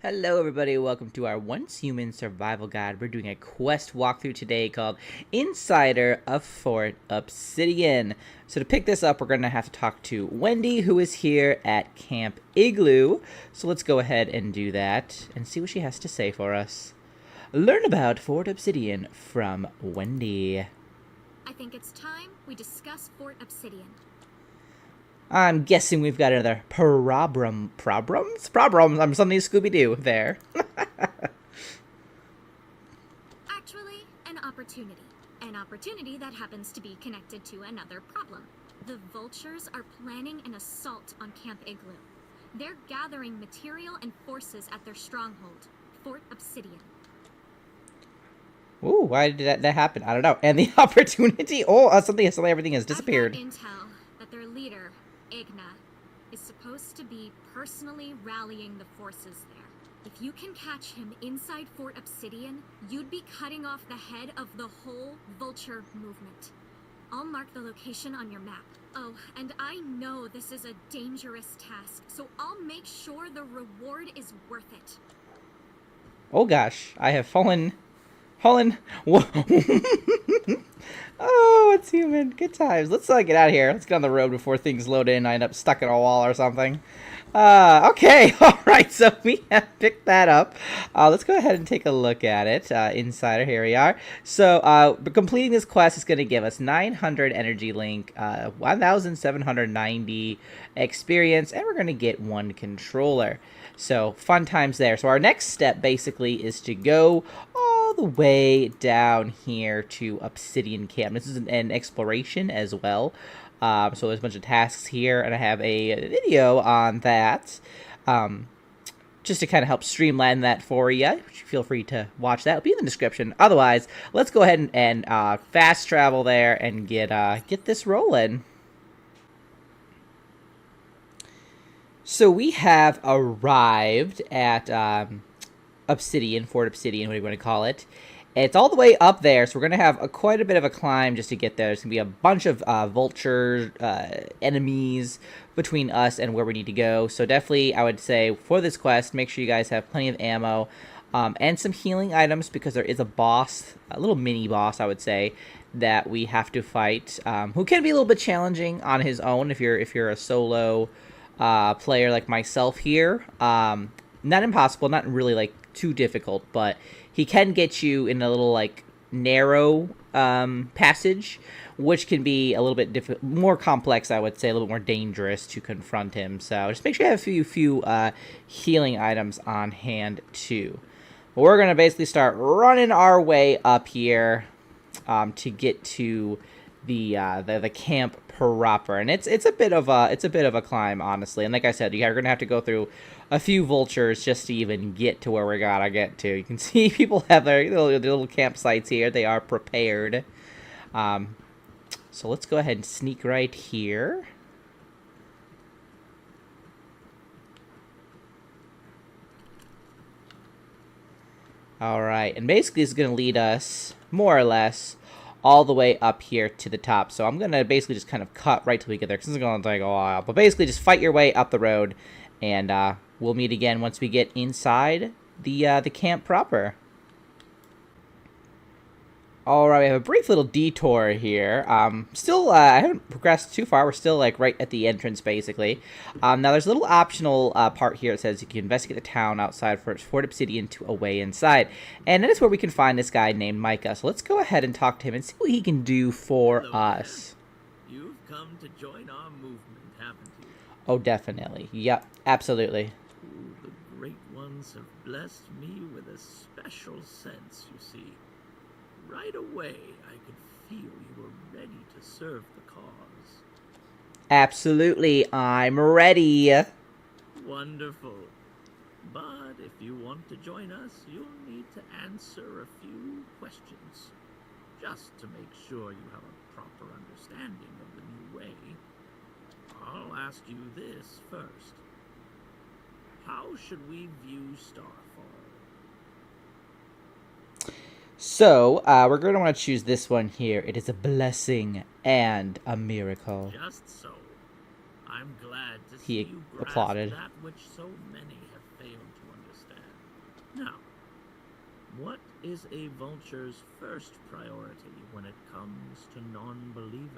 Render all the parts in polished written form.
Hello everybody, welcome to our Once Human Survival Guide. We're doing a quest walkthrough today called Insider of Fort Obsidian. So to pick this up, we're going to have to talk to Wendy, who is here at Camp Igloo. So let's go ahead and do that and see what she has to say for us. Learn about Fort Obsidian from Wendy. I think it's time we discuss Fort Obsidian. I'm guessing we've got another problems? I'm something Scooby-Doo there. Actually, an opportunity. An opportunity that happens to be connected to another problem. The vultures are planning an assault on Camp Igloo. They're gathering material and forces at their stronghold, Fort Obsidian. Ooh, why did that happen? I don't know. And the opportunity? Oh, suddenly everything has disappeared. I've got intel that their leader, Igna, is supposed to be personally rallying the forces there. If you can catch him inside Fort Obsidian, you'd be cutting off the head of the whole vulture movement. I'll mark the location on your map. Oh, and I know this is a dangerous task, so I'll make sure the reward is worth it. Oh gosh, I have fallen. Oh, it's human. Good times. Let's get out of here. Let's get on the road before things load in. I end up stuck in a wall or something. Okay. All right. So we have picked that up. Let's go ahead and take a look at it. Insider, here we are. So completing this quest is going to give us 900 energy link, 1,790 experience, and we're going to get one controller. So fun times there. So our next step basically is to go all the way down here to Obsidian Camp. This is an exploration as well. So there's a bunch of tasks here, and I have a video on that. Just to kind of help streamline that for you. Feel free to watch that. It'll be in the description. Otherwise, let's go ahead and fast travel there and get this rolling. So we have arrived at Obsidian, Fort Obsidian, what do you want to call it. It's all the way up there, so we're going to have quite a bit of a climb just to get there. There's going to be a bunch of vulture enemies between us and where we need to go. So definitely, I would say, for this quest, make sure you guys have plenty of ammo and some healing items, because there is a boss, a little mini boss, I would say, that we have to fight, who can be a little bit challenging on his own if you're a solo player like myself here. Not impossible, not really like too difficult, but he can get you in a little like narrow passage, which can be a little bit more complex, I would say, a little bit more dangerous to confront him. So just make sure you have a few healing items on hand too. But we're gonna basically start running our way up here to get to the camp proper, and it's a bit of a climb, honestly. And like I said, you're gonna have to go through a few vultures just to even get to where we gotta get to. You can see people have their little campsites here. They are prepared. So let's go ahead and sneak right here. All right, and basically it's gonna lead us more or less all the way up here to the top. So I'm going to basically just kind of cut right till we get there, because this is going to take a while. But basically just fight your way up the road, and we'll meet again once we get inside the camp proper. Alright, we have a brief little detour here. Still, I haven't progressed too far. We're still, like, right at the entrance, basically. Now, there's a little optional part here that says you can investigate the town outside for Fort Obsidian to a way inside. And that is where we can find this guy named Micah. So let's go ahead and talk to him and see what he can do for us. You've come to join our movement, haven't you? Oh, definitely. Yep, absolutely. Ooh, the Great Ones have blessed me with a special sense, you see. Right away, I could feel you were ready to serve the cause. Absolutely, I'm ready. Wonderful. But if you want to join us, you'll need to answer a few questions, just to make sure you have a proper understanding of the new way. I'll ask you this first. How should we view Starfall? So, we're going to want to choose this one here. It is a blessing and a miracle. Just so. I'm glad to He see you grasp applauded. that which so many have failed to understand. Now, what is a vulture's first priority when it comes to non-believers?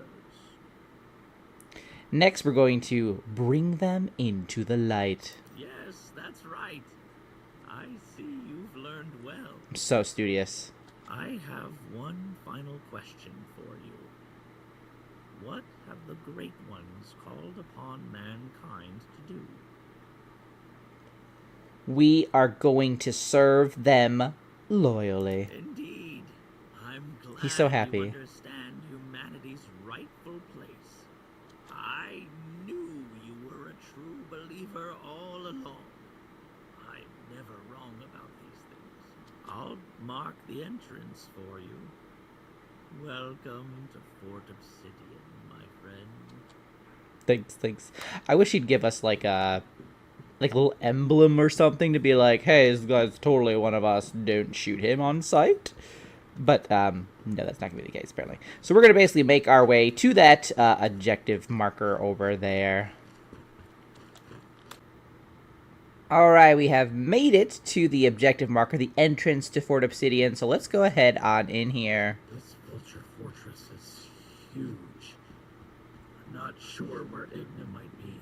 Next, we're going to bring them into the light. Yes, that's right. I see you've learned well. I'm so studious. I have one final question for you. What have the Great Ones called upon mankind to do? We are going to serve them loyally. Indeed. I'm glad He's so happy. you understand humanity's rightful place. I knew you were a true believer all along. I'm never wrong about these things. I'll mark the entrance for you. Welcome to Fort Obsidian, my friend. Thanks. I wish he'd give us like a little emblem or something to be like, hey, this guy's totally one of us. Don't shoot him on sight. But no, that's not gonna be the case apparently. So we're gonna basically make our way to that objective marker over there. Alright, we have made it to the objective marker, the entrance to Fort Obsidian. So let's go ahead on in here. This vulture fortress is huge. I'm not sure where Igna might be.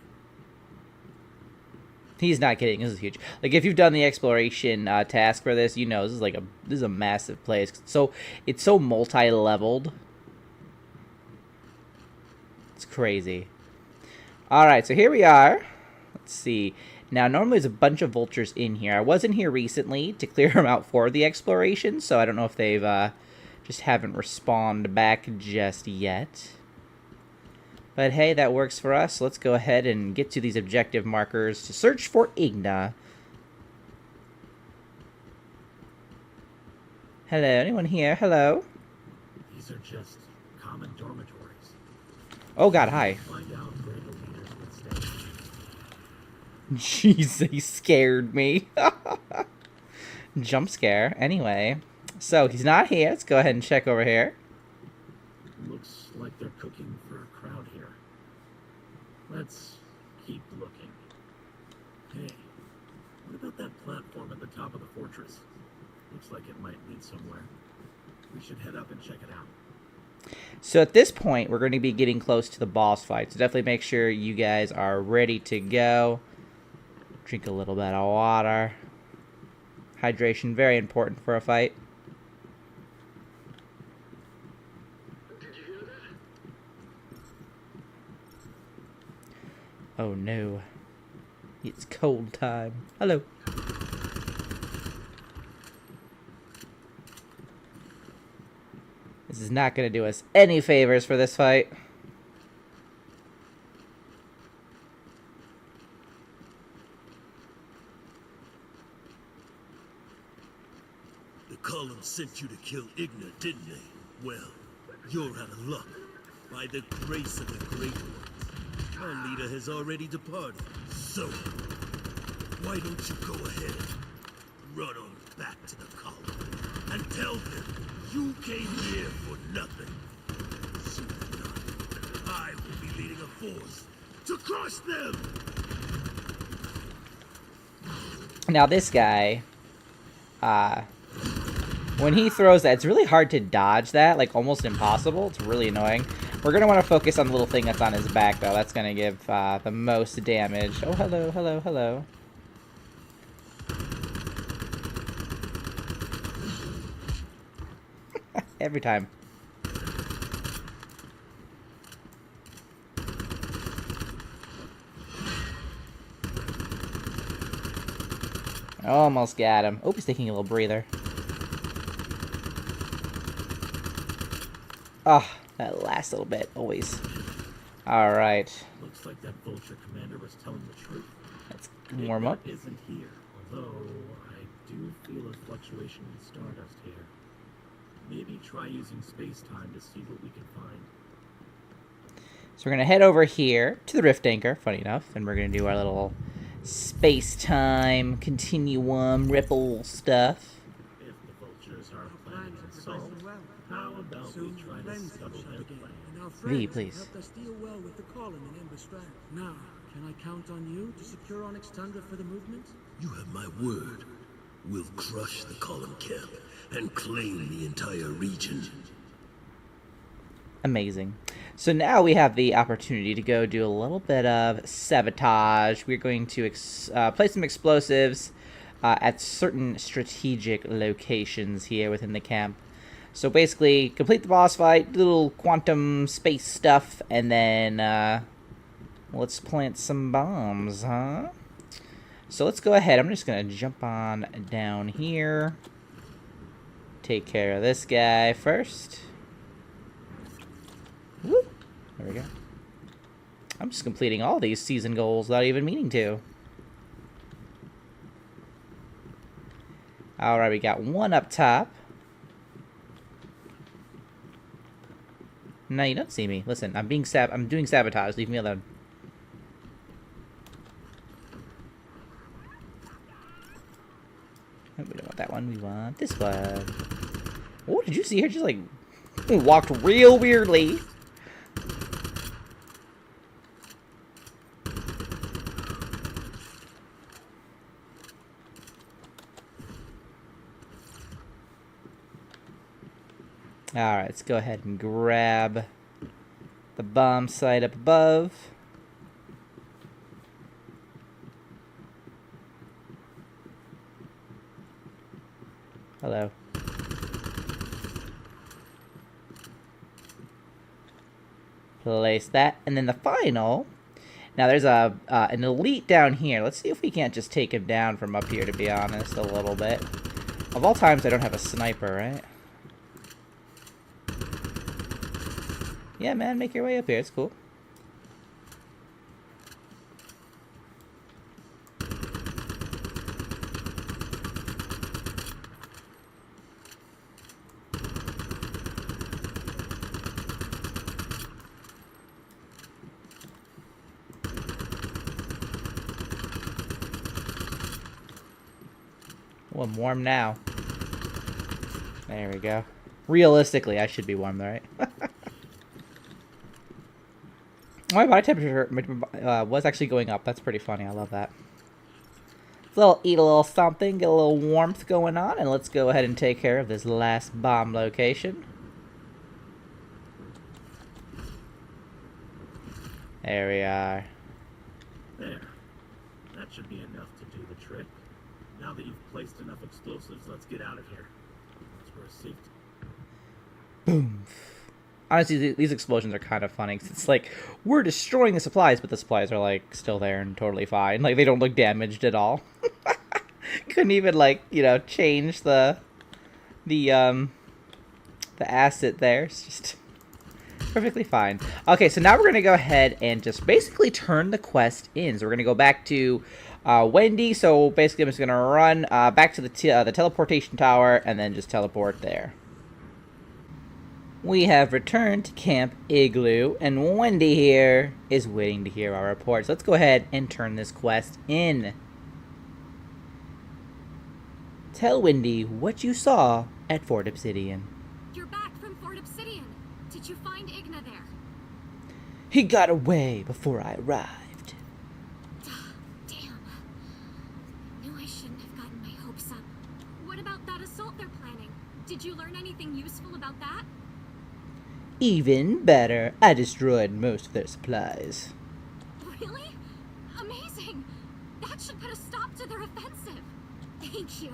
He's not kidding. This is huge. Like, if you've done the exploration task for this, you know this is a massive place. So it's so multi-leveled. It's crazy. All right, so here we are. Let's see. Now, normally there's a bunch of vultures in here. I was in here recently to clear them out for the exploration, so I don't know if they've just haven't respawned back just yet. But hey, that works for us. Let's go ahead and get to these objective markers to search for Igna. Hello, anyone here? Hello? These are just common dormitories. Oh god, hi. Find out where the leaders would stay. Jeez, he scared me. Jump scare. Anyway, so he's not here. Let's go ahead and check over here. Looks like they're cooking for a crowd here. Let's keep looking. Hey, what about that platform at the top of the fortress? Looks like it might lead somewhere. We should head up and check it out. So at this point, we're going to be getting close to the boss fight. So definitely make sure you guys are ready to go. Drink a little bit of water. Hydration, very important for a fight. Oh no. It's cold time. Hello. This is not going to do us any favors for this fight. The column sent you to kill Igna, didn't they? Well, you're out of luck. By the grace of the Great Ones, our leader has already departed. So, why don't you go ahead, run on back to the column, and tell them you came here for nothing. Soon enough, I will be leading a force to crush them! Now this guy, when he throws that, it's really hard to dodge that, like almost impossible. It's really annoying. We're going to want to focus on the little thing that's on his back, though. That's going to give the most damage. Oh, hello, hello, hello. Every time. Almost got him. Oh, he's taking a little breather. Ah, oh, that last little bit, always. Alright. Looks like that vulture commander was telling the truth. Let's warm up. Igna isn't here, although I do feel a fluctuation in stardust here. Maybe try using Spacetime to see what we can find. So we're going to head over here to the Rift Anchor, funny enough, and we're going to do our little Spacetime continuum ripple stuff. If the vultures are planning an assault, how about we try to scuttle their plan? V, please. Helped us deal well with the column in Ember Strand. Now, can I count on you to secure Onyx Tundra for the movement? You have my word. We'll crush the column camp and claim the entire region. Amazing. So now we have the opportunity to go do a little bit of sabotage. We're going to place some explosives at certain strategic locations here within the camp. So basically, complete the boss fight, little quantum space stuff, and then let's plant some bombs, huh? So let's go ahead. I'm just going to jump on down here. Take care of this guy first. Woo! There we go. I'm just completing all these season goals without even meaning to. Alright, we got one up top. No, you don't see me. Listen, I'm doing sabotage. Leave me alone. Oh, we don't want that one. We want this one. Oh, did you see her? Just like walked real weirdly. Alright, let's go ahead and grab the bomb site up above. Hello. Place that, and then the final. Now there's an elite down here. Let's see if we can't just take him down from up here, to be honest, a little bit. Of all times, I don't have a sniper, right? Yeah, man, make your way up here. It's cool. Oh, I'm warm now. There we go. Realistically, I should be warm, though, right? My body temperature was actually going up. That's pretty funny. I love that. So eat a little something, get a little warmth going on, and let's go ahead and take care of this last bomb location. There we are. There. That should be enough to do the trick. Now that you've placed enough explosives, let's get out of here. That's where safety. Boom. Honestly, these explosions are kind of funny. 'Cause it's like, we're destroying the supplies, but the supplies are, like, still there and totally fine. Like, they don't look damaged at all. Couldn't even, like, you know, change the asset there. It's just perfectly fine. Okay, so now we're going to go ahead and just basically turn the quest in. So we're going to go back to Wendy. So basically, I'm just going to run back to the teleportation tower and then just teleport there. We have returned to Camp Igloo, and Wendy here is waiting to hear our reports. Let's go ahead and turn this quest in. Tell Wendy what you saw at Fort Obsidian. You're back from Fort Obsidian. Did you find Igna there? He got away before I arrived. Damn. Knew I shouldn't have gotten my hopes up. What about that assault they're planning? Did you learn anything useful about that? Even better, I destroyed most of their supplies. Really? Amazing! That should put a stop to their offensive. Thank you.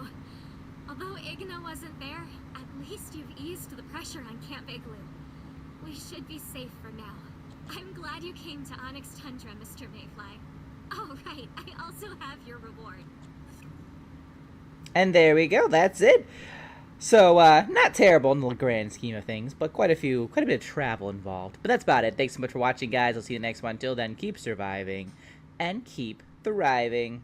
Although Igna wasn't there, at least you've eased the pressure on Camp Igloo. We should be safe for now. I'm glad you came to Onyx Tundra, Mr. Mayfly. Oh, right. I also have your reward. And there we go. That's it. So, not terrible in the grand scheme of things, but quite a bit of travel involved. But that's about it. Thanks so much for watching, guys. I'll see you next one. Till then, keep surviving and keep thriving.